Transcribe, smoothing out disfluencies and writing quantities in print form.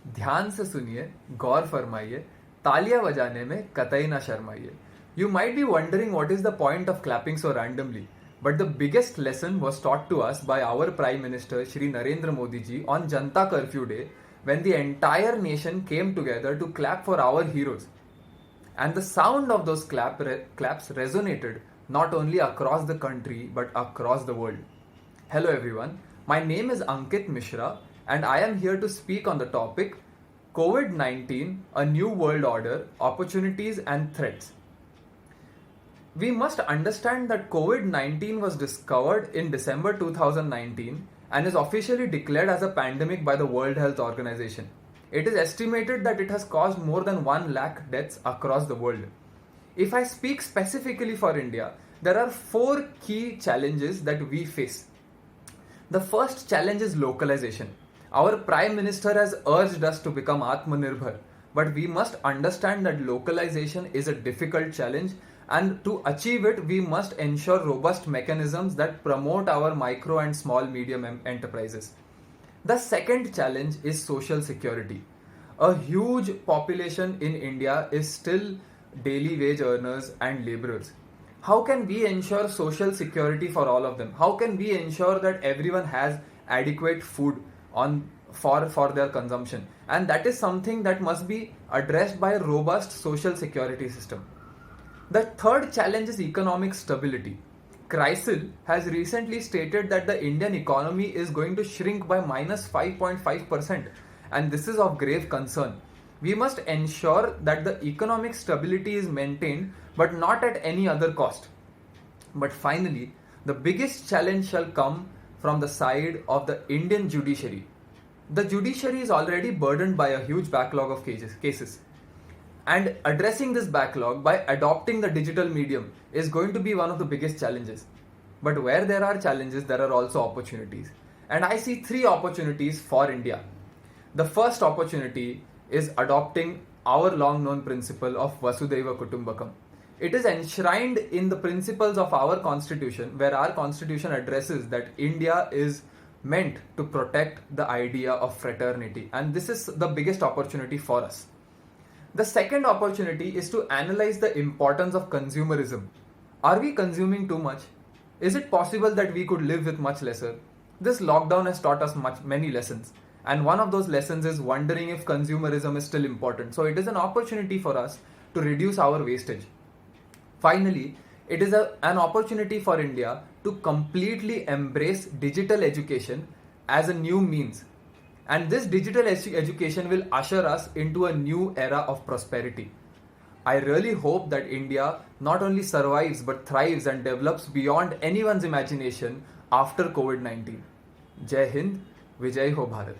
ध्यान से सुनिए, गौर फरमाइए, तालियां बजाने में कतई ना शर्माइए. You might be wondering what is the point of clapping so randomly, but the biggest lesson was taught to us by our Prime Minister Shri Narendra Modi ji on Janta Curfew Day, when the entire nation came together to clap for our heroes. And the sound of those claps resonated not only across the country but across the world. Hello everyone, my name is Ankit Mishra and I am here to speak on the topic COVID 19, a new world order, opportunities and threats. We must understand that COVID 19 was discovered in December 2019 and is officially declared as a pandemic by the World Health Organization. It is estimated that it has caused more than 1 lakh deaths across the world. If I speak specifically for India, there are 4 key challenges that we face. The first challenge is localization. Our Prime Minister has urged us to become Atmanirbhar, but we must understand that localization is a difficult challenge, and to achieve it, we must ensure robust mechanisms that promote our micro and small medium enterprises. The second challenge is social security. A huge population in India is still daily wage earners and laborers. How can we ensure social security for all of them? How can we ensure that everyone has adequate food for their consumption? And that is something that must be addressed by a robust social security system. The third challenge is economic stability. CRISIL has recently stated that the Indian economy is going to shrink by minus 5.5%, and this is of grave concern. We must ensure that the economic stability is maintained, but not at any other cost. But finally, the biggest challenge shall come from the side of the Indian judiciary. The judiciary is already burdened by a huge backlog of cases. And addressing this backlog by adopting the digital medium is going to be one of the biggest challenges. But where there are challenges, there are also opportunities. And I see 3 opportunities for India. The first opportunity is adopting our long known principle of Vasudhaiva Kutumbakam. It is enshrined in the principles of our constitution, where our constitution addresses that India is meant to protect the idea of fraternity. And this is the biggest opportunity for us. The second opportunity is to analyze the importance of consumerism. Are we consuming too much? Is it possible that we could live with much lesser? This lockdown has taught us many lessons. And one of those lessons is wondering if consumerism is still important. So it is an opportunity for us to reduce our wastage. Finally, it is an opportunity for India to completely embrace digital education as a new means. And this digital education will usher us into a new era of prosperity. I really hope that India not only survives but thrives and develops beyond anyone's imagination after COVID-19. Jai Hind, Vijay Ho Bharat.